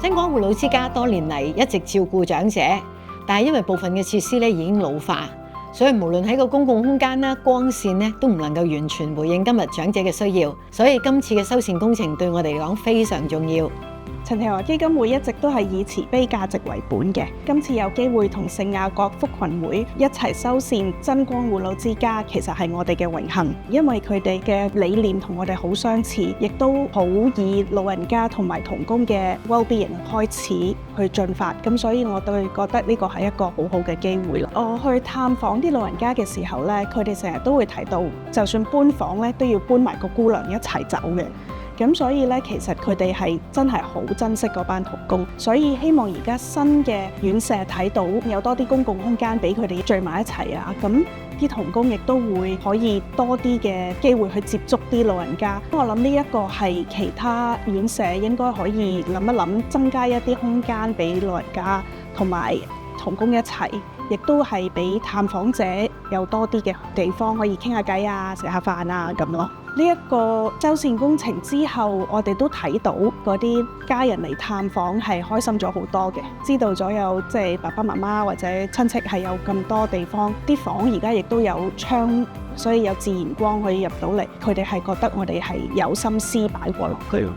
真光護老之家多年嚟一直照顧長者，但係因為部分嘅設施咧已經老化，所以無論喺個公共空間啦、光線咧都唔能夠完全回應今日長者嘅需要，所以今次嘅修繕工程對我哋嚟講非常重要。陳其華基金會一直都係以慈悲價值為本嘅，今次有機會同聖雅各福群會一齊修繕真光護老之家，其實係我哋嘅榮幸，因為佢哋嘅理念同我哋好相似，亦都好以老人家同埋童工嘅 well-being 開始去進發，咁所以我對覺得呢個係一個好好嘅機會啦。我去探訪啲老人家嘅時候咧，佢哋成日都會提到，就算搬房咧都要搬埋個姑娘一齊走嘅。咁所以咧，其實佢哋係真係好珍惜嗰班童工，所以希望而家新嘅院舍睇到有多啲公共空間俾佢哋聚埋一齊啊，咁啲童工亦都會可以多啲嘅機會去接觸啲老人家。我諗呢一個係其他院舍應該可以諗一諗，增加一啲空間俾老人家同埋童工一齊，亦都係俾探訪者有多啲嘅地方可以傾下偈啊、食下飯啊咁咯。呢一個修繕工程之後，我哋都睇到嗰啲家人嚟探訪係開心咗好多嘅，知道咗有即係爸爸媽媽或者親戚係有咁多地方，啲房而家亦都有窗，所以有自然光可以入到嚟。佢哋係覺得我哋係有心思擺過落去。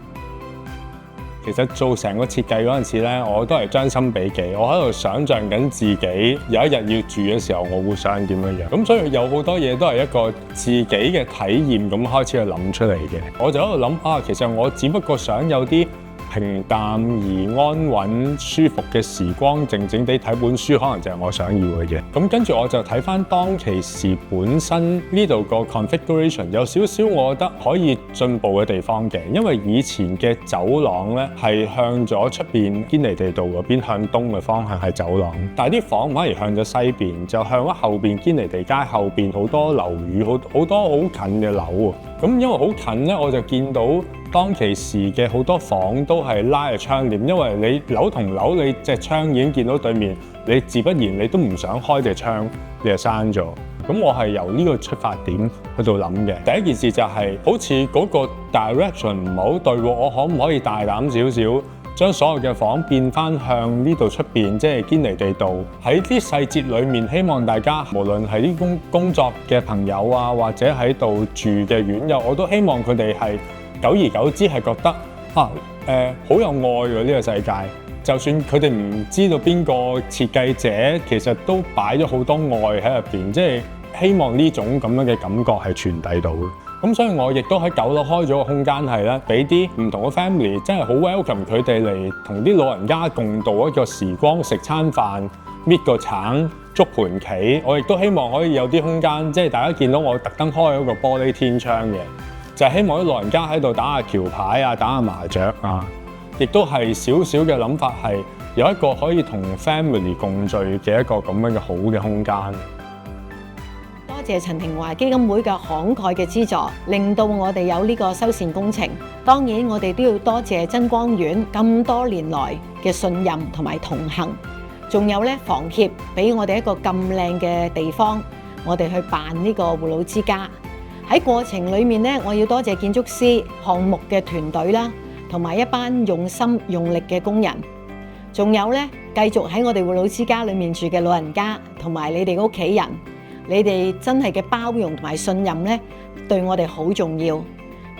其實做成個設計嗰陣時咧，我都係將心比己，我喺度想像緊自己有一日要住嘅時候，我會想點樣樣。咁所以有好多嘢都係一個自己嘅體驗咁開始去諗出嚟嘅。我就喺度諗啊，其實我只不過想有啲平淡而安穩、舒服嘅時光，靜靜地睇本書，可能就係我想要嘅嘢。咁跟住我就睇返當其時本身呢度個 configuration 有少少，我覺得可以進步嘅地方嘅。因為以前嘅走廊咧係向咗出邊堅尼地道嗰邊向東嘅方向係走廊，但係啲房反而向咗西邊，就向咗後邊堅尼地街後邊好多樓宇，好多好近嘅樓。咁因為好近咧，我就見到當其時嘅好多房都係拉嘅窗簾，因為你樓同樓你隻窗已經見到對面，你自不然你都唔想開隻窗，你就閂咗。咁我係由呢個出發點去到諗嘅。第一件事就係好似嗰個 direction 唔係好對喎，我可唔可以大膽少少，將所有嘅房變翻向呢度出邊，即係堅尼地道。喺啲細節裡面，希望大家無論係啲工作嘅朋友啊，或者喺度住嘅院友，我都希望佢哋係久而久之係覺得好有愛喎呢個世界。就算佢哋唔知道邊個設計者，其實都擺咗好多愛喺入邊，即係希望呢種咁樣嘅感覺係傳遞到嘅。咁所以我亦都喺9樓開咗個空間係咧，俾啲唔同嘅 family 真係好 welcome 佢哋嚟同啲老人家共度一個時光，食餐飯，搣個橙，捉盤棋。我亦都希望可以有啲空間，即係大家見到我特登開咗個玻璃天窗嘅，就係希望啲老人家喺度打下橋牌啊，打下麻雀啊，亦都係少少嘅諗法係有一個可以同 family 共聚嘅一個咁樣嘅好嘅空間。多謝陳庭華基金會嘅慷慨嘅資助，令到我哋有呢個修繕工程。當然，我哋都要多謝真光院咁多年來嘅信任同埋同行，仲有咧房協俾我哋一個咁靚嘅地方，我哋去辦呢個護老之家。喺過程裡面咧，我要多謝建築師、項目嘅團隊啦，同埋一班用心用力嘅工人。仲有咧，繼續喺我哋護老之家裡面住嘅老人家，同埋你哋屋企人。你哋真係嘅包容同埋信任咧，對我哋好重要。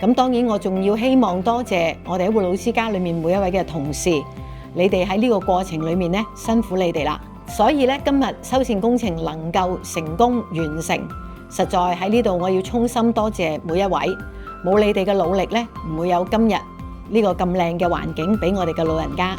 咁當然我仲要希望多謝我哋喺護老之家裏面每一位嘅同事，你哋喺呢個過程裏面咧辛苦你哋啦。所以咧今日修繕工程能夠成功完成，實在喺呢度我要衷心多謝每一位。冇你哋嘅努力咧，唔會有今日呢個咁靚嘅環境俾我哋嘅老人家。